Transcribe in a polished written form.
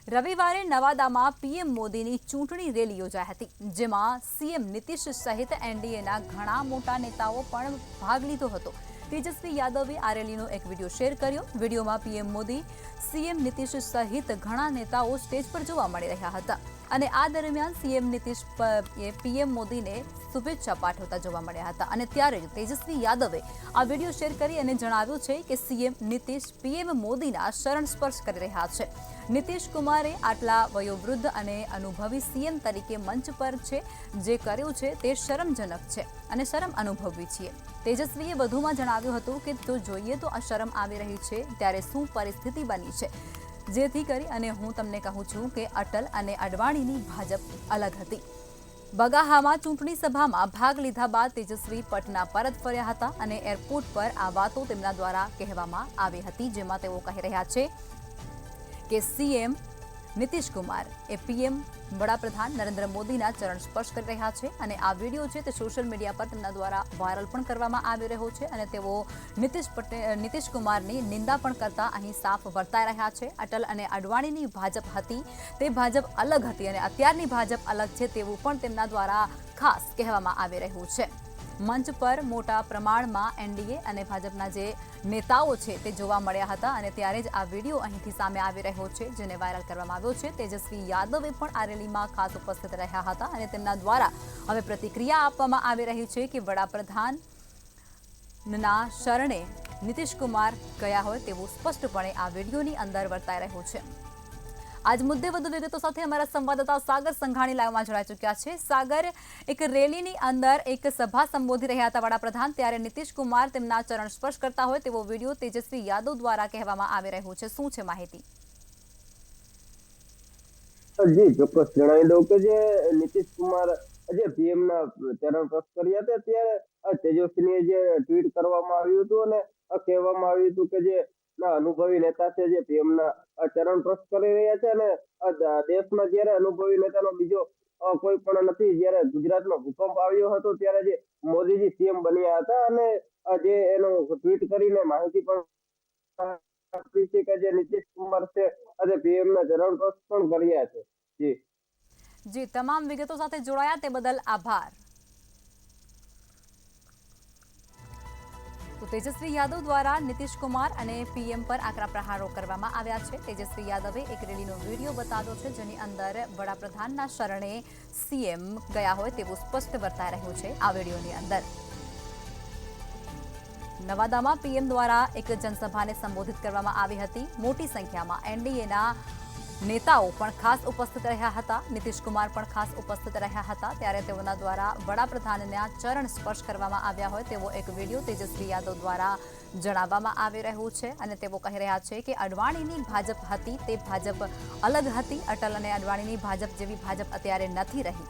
રવિવારે નવાદામાં પીએમ મોદીની ચૂંટણી રેલી યોજાઈ હતી, જેમાં સીએમ નીતિશ સહિત એનડીએના ઘણા મોટા નેતાઓ પણ ભાગ લીધો હતો। તેજસ્વી યાદવે આ રેલીનો એક વિડીયો શેર કર્યો। વિડીયોમાં પીએમ મોદી, સીએમ નીતિશ સહિત ઘણા નેતાઓ સ્ટેજ પર જોવા મળી રહ્યા હતા અને આ દરમિયાન સીએમ નીતિશ પીએમ મોદીને શુભેચ્છા પાઠવતા જોવા મળ્યા હતા અને ત્યારે જ તેજસ્વી યાદવે આ વિડીયો શેર કરી અને જણાવ્યું છે કે સીએમ નીતિશ પીએમ મોદીના શરણ સ્પર્શ કરી રહ્યા છે। નીતિશ કુમારે આટલા વયોવૃદ્ધ અને અનુભવી સીએમ તરીકે મંચ પર છે જે કર્યું છે તે શરમજનક છે અને શરમ અનુભવવી છીએ। તેજસ્વીએ વધુમાં જણાવ્યું હતું કે જો જોઈએ તો આ શરમ આવી રહી છે ત્યારે શું પરિસ્થિતિ બની છે, જેથી કરી અને હું તમને કહું છું કે અટલ અને અડવાણીની ભાજપ અલગ હતી। બગાહામાં ચૂંટણી સભામાં ભાગ લીધા બાદ તેજસ્વી પટના પરત ફર્યા હતા અને એરપોર્ટ પર આ વાતો તેમના દ્વારા કહેવામાં આવી હતી, જેમાં તેઓ કહી રહ્યા છે કે સીએમ નીતિશ કુમાર એ પીએમ વડાપ્રધાન નરેન્દ્ર મોદીના ચરણ સ્પર્શ કરી રહ્યા છે અને આ વિડીયો છે તે સોશિયલ મીડિયા પર તેમના દ્વારા વાયરલ પણ કરવામાં આવી રહ્યો છે અને તેઓ નીતિશ કુમારની નિંદા પણ કરતા અહીં સાફ વર્તાઈ રહ્યા છે। અટલ અને અડવાણીની ભાજપ હતી તે ભાજપ અલગ હતી અને અત્યારની ભાજપ અલગ છે તેવું પણ તેમના દ્વારા ખાસ કહેવામાં આવી રહ્યું છે। મંચ પર મોટા પ્રમાણમાં એનડીએ અને ભાજપના જે નેતાઓ છે તે જોવા મળ્યા હતા અને ત્યારે જ આ વિડીયો અહીંથી સામે આવી રહ્યો છે, જેને વાયરલ કરવામાં આવ્યો છે। તેજસ્વી યાદવે પણ આ રેલીમાં ખાસ ઉપસ્થિત રહ્યા હતા અને તેમના દ્વારા હવે પ્રતિક્રિયા આપવામાં આવી રહી છે કે વડાપ્રધાનના શરણે નીતિશ કુમાર ગયા હોય તેવું સ્પષ્ટપણે આ વિડીયોની અંદર વર્તાઈ રહ્યું છે। આજ મુદ્દે વધુ વિગતો સાથે અમારા સંવાદદાતા સાગર સંઘાણી લાઈવમાં જોડાઈ ચૂક્યા છે। સાગર, એક રેલીની અંદર એક સભા સંબોધી રહ્યા હતા વડાપ્રધાન, ત્યારે નીતિશ કુમાર તેમના ચરણ સ્પર્શ કરતા હોય તેવો વિડીયો તેજસ્વી યાદવ દ્વારા કહેવામાં આવી રહ્યું છે, શું છે માહિતી? જી ચોક્કસ જણાવી દઉં કે જે નીતિશ કુમાર જે પીએમ ના ચરણ સ્પર્શ કર્યા હતા ત્યારે તેજસ્વીને જે ટ્વીટ કરવામાં આવ્યું હતું અને કહેવામાં આવ્યું હતું કે જે અનુભવી નેતા છે જે પીએમ ના ચરણ સ્પર્શ કરી રહ્યા છે અને દેશમાં જ્યારે અનુભવી નેતાનો બીજો કોઈ પણ નથી। જ્યારે ગુજરાતમાં ભૂકંપ આવ્યો હતો ત્યારે જે મોદીજી સીએમ બન્યા હતા અને જે એનો ટ્વીટ કરીને માહિતી પણ આપી છે કે જે નીતિશ કુમાર છે આજે પીએમ ના ચરણ સ્પર્શ પણ કર્યા છે। જી, તમામ વિગતો સાથે જોડાયા તે બદલ આભાર। તો તેજસ્વી યાદવ દ્વારા નીતિશ કુમાર અને પીએમ પર આકરા પ્રહારો કરવામાં આવ્યા છે। તેજસ્વી યાદવે એક રેલીનો વિડીયો બતાવ્યો છે જેની અંદર વડાપ્રધાનના શરણે સીએમ ગયા હોય તેવું સ્પષ્ટ વર્તાઈ રહ્યું છે આ વિડીયોની અંદર। નવાદામાં પીએમ દ્વારા એક જનસભાને સંબોધિત કરવામાં આવી હતી। મોટી સંખ્યામાં એનડીએના નેતાઓ પણ ખાસ ઉપસ્થિત રહ્યા હતા, નીતિશ કુમાર પણ ખાસ ઉપસ્થિત રહ્યા હતા, ત્યારે તેઓના દ્વારા વડાપ્રધાનના ચરણ સ્પર્શ કરવામાં આવ્યા હોય તેવો એક વિડીયો તેજસ્વી યાદવ દ્વારા જણાવવામાં આવી રહ્યું છે અને તેઓ કહી રહ્યા છે કે અડવાણીની ભાજપ હતી તે ભાજપ અલગ હતી, અટલ અને અડવાણીની ભાજપ જેવી ભાજપ અત્યારે નથી રહી।